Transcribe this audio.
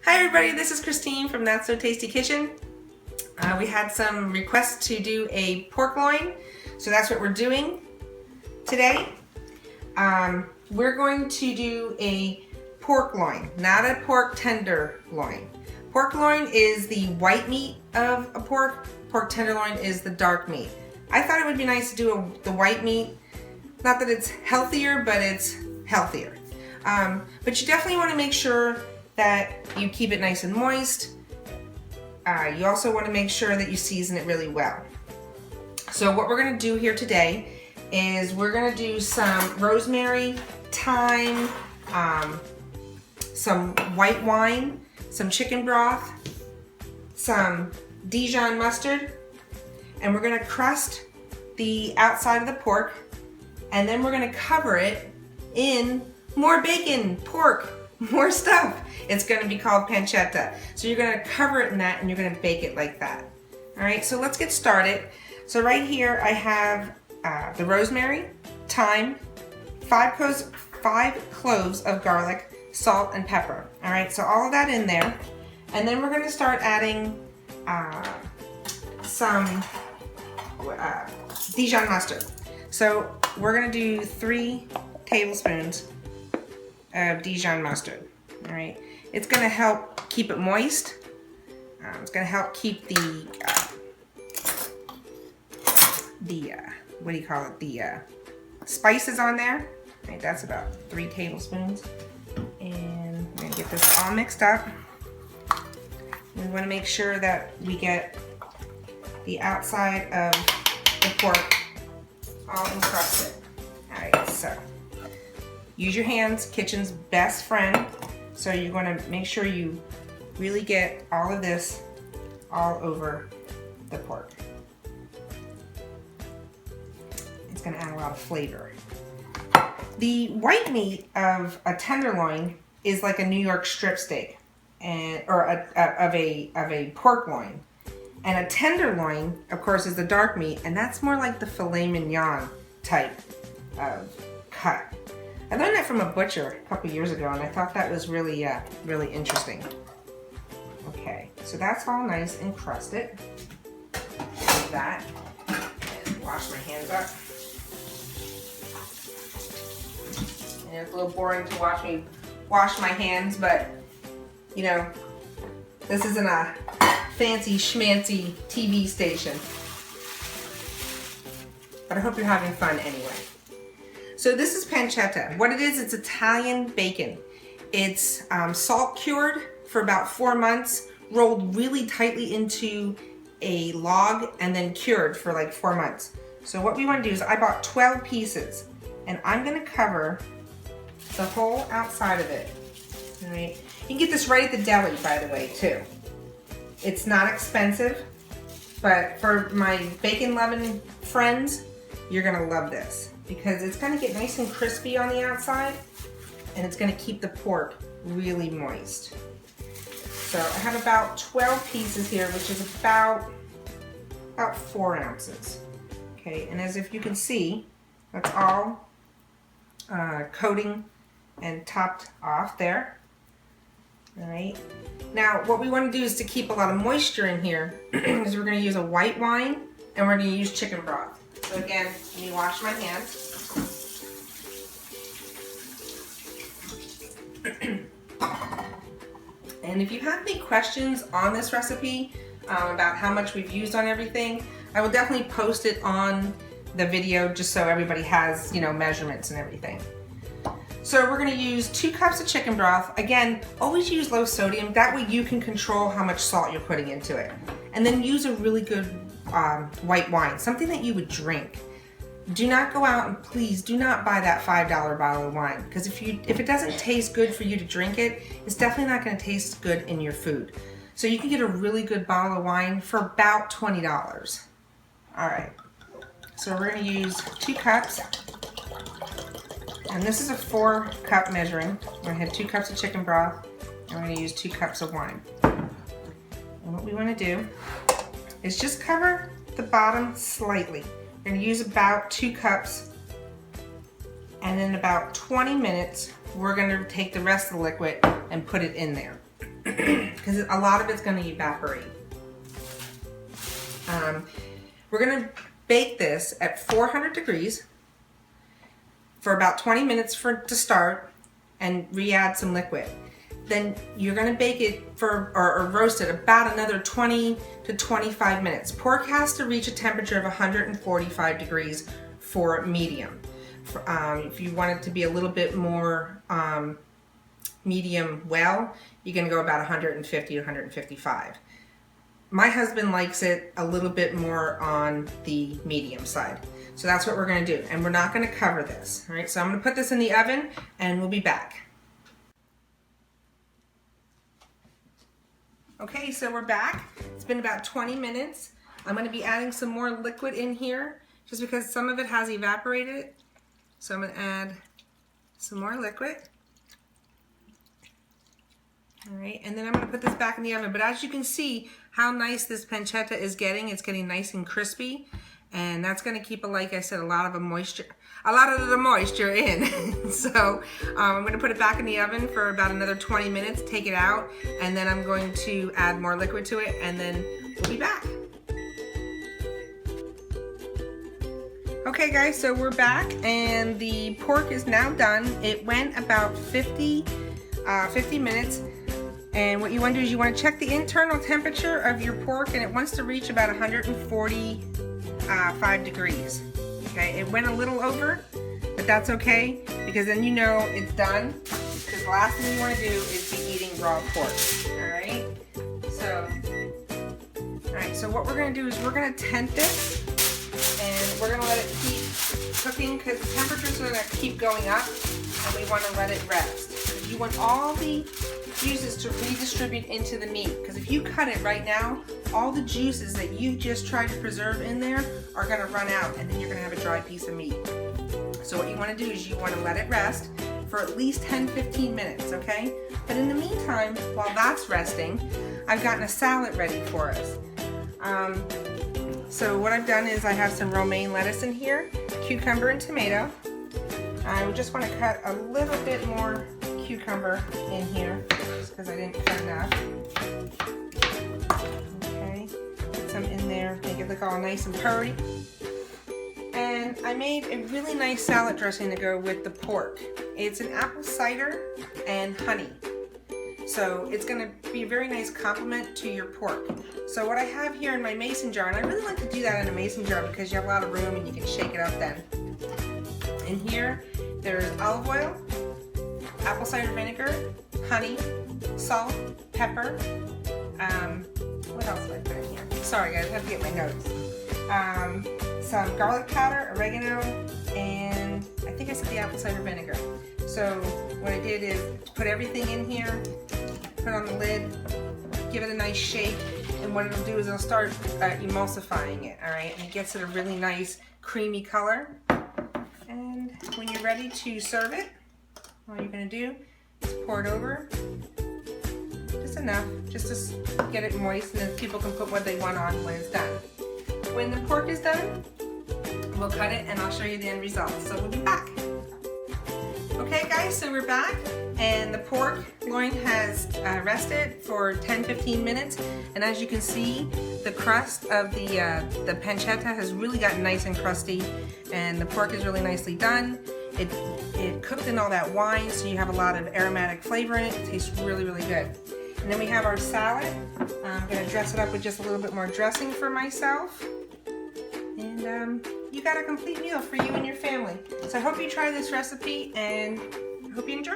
Hi everybody, this is Christine from Not So Tasty Kitchen. We had some requests to do a pork loin, so that's what we're doing today. We're going to do a pork loin, not a pork tenderloin. Pork loin is the white meat of a pork. Pork tenderloin is the dark meat. I thought it would be nice to do the white meat. Not that it's healthier, but it's healthier. But you definitely want to make sure that you keep it nice and moist. You also want to make sure that you season it really well. So what we're going to do here today is we're going to do some rosemary, thyme, some white wine, some chicken broth, some Dijon mustard, and we're going to crust the outside of the pork, and then we're going to cover it in more bacon, pork, more stuff. It's going to be called pancetta. So you're going to cover it in that and you're going to bake it like that. All right, so let's get started. So right here I have the rosemary, thyme, 5 cloves of garlic, salt, and pepper. All right, so all of that in there. And then we're going to start adding some Dijon mustard. So we're going to do 3 tablespoons of Dijon mustard. All right, it's going to help keep it moist. It's going to help keep the what do you call it? The spices on there. All right, that's about 3 tablespoons. And we're going to get this all mixed up. We want to make sure that we get the outside of the pork all encrusted. All right, so use your hands, kitchen's best friend. So you're going to make sure you really get all of this all over the pork. It's going to add a lot of flavor. The white meat of a tenderloin is like a New York strip steak, or of a pork loin. And a tenderloin, of course, is the dark meat, and that's more like the filet mignon type of cut. I learned that from a butcher a couple years ago, and I thought that was really, really interesting. Okay, so that's all nice and crusted. Like that. And wash my hands up. And it's a little boring to wash my hands, but you know, this isn't a fancy schmancy TV station. But I hope you're having fun anyway. So this is pancetta. What it is, it's Italian bacon. It's salt cured for about 4 months, rolled really tightly into a log, and then cured for like 4 months. So what we want to do is I bought 12 pieces, and I'm going to cover the whole outside of it. All right. You can get this right at the deli, by the way, too. It's not expensive, but for my bacon-loving friends, you're going to love this, because it's going to get nice and crispy on the outside, and it's going to keep the pork really moist. So I have about 12 pieces here, which is about 4 ounces. Okay, and as if you can see, that's all coating and topped off there. All right. Now, what we want to do is to keep a lot of moisture in here, is we're going to use a white wine, and we're going to use chicken broth. So again, let me wash my hands. And if you have any questions on this recipe, about how much we've used on everything, I will definitely post it on the video just so everybody has, you know, measurements and everything. So we're going to use 2 cups of chicken broth. Again, always use low sodium. That way you can control how much salt you're putting into it. And then use a really good white wine, something that you would drink. Do not go out and please do not buy that $5 bottle of wine, because if it doesn't taste good for you to drink it, it's definitely not going to taste good in your food. So you can get a really good bottle of wine for about $20. All right, so we're going to use 2 cups, and this is a 4-cup measuring. We're going to have 2 cups of chicken broth, and we're going to use 2 cups of wine. And what we want to do is just cover the bottom slightly. We're going to use about 2 cups, and in about 20 minutes we're going to take the rest of the liquid and put it in there. because a lot of it's going to evaporate. We're going to bake this at 400 degrees for about 20 minutes to start, and re-add some liquid. Then you're going to bake it for, or roast it about another 20 to 25 minutes. Pork has to reach a temperature of 145 degrees for medium. If you want it to be a little bit more medium well, you're going to go about 150 to 155. My husband likes it a little bit more on the medium side. So that's what we're going to do. And we're not going to cover this. All right, so I'm going to put this in the oven and we'll be back. Okay, so we're back. It's been about 20 minutes. I'm going to be adding some more liquid in here just because some of it has evaporated. So I'm going to add some more liquid. All right, and then I'm going to put this back in the oven. But as you can see how nice this pancetta is getting, it's getting nice and crispy. And that's going to keep, like I said, a lot of the moisture in. So I'm going to put it back in the oven for about another 20 minutes, take it out, and then I'm going to add more liquid to it, and then we'll be back. Okay guys, so we're back, and the pork is now done. It went about 50 minutes. And what you want to do is you want to check the internal temperature of your pork, and it wants to reach about 145 degrees. Okay, it went a little over, but that's okay, because then you know it's done. Because the last thing you want to do is be eating raw pork. Alright? So what we're going to do is we're going to tent this, and we're going to let it keep cooking, because the temperatures are going to keep going up, and we want to let it rest. You want all the juices to redistribute into the meat, because if you cut it right now, all the juices that you just tried to preserve in there are going to run out, and then you're going to have a dry piece of meat. So what you want to do is you want to let it rest for at least 10-15 minutes, okay? But in the meantime, while that's resting, I've gotten a salad ready for us. So what I've done is I have some romaine lettuce in here, cucumber and tomato. I just want to cut a little bit more cucumber in here, just because I didn't cut enough. Okay, put some in there, make it look all nice and pretty. And I made a really nice salad dressing to go with the pork. It's an apple cider and honey. So it's going to be a very nice complement to your pork. So what I have here in my mason jar, and I really like to do that in a mason jar because you have a lot of room and you can shake it up then. In here, there's olive oil, apple cider vinegar, honey, salt, pepper. What else did I put in here? Sorry guys, I have to get my notes. Some garlic powder, oregano, and I think I said the apple cider vinegar. So what I did is put everything in here, put on the lid, give it a nice shake, and what it'll do is it'll start emulsifying it, all right? And it gets it a really nice creamy color. And when you're ready to serve it, all you're gonna do is pour it over, just enough, just to get it moist, and then people can put what they want on when it's done. When the pork is done, we'll cut it and I'll show you the end result. So we'll be back. Okay guys, so we're back, and the pork loin has rested for 10-15 minutes, and as you can see, the crust of the pancetta has really gotten nice and crusty, and the pork is really nicely done. It cooked in all that wine, so you have a lot of aromatic flavor in it. It tastes really, really good. And then we have our salad. I'm going to dress it up with just a little bit more dressing for myself. And you got a complete meal for you and your family. So I hope you try this recipe, and I hope you enjoy.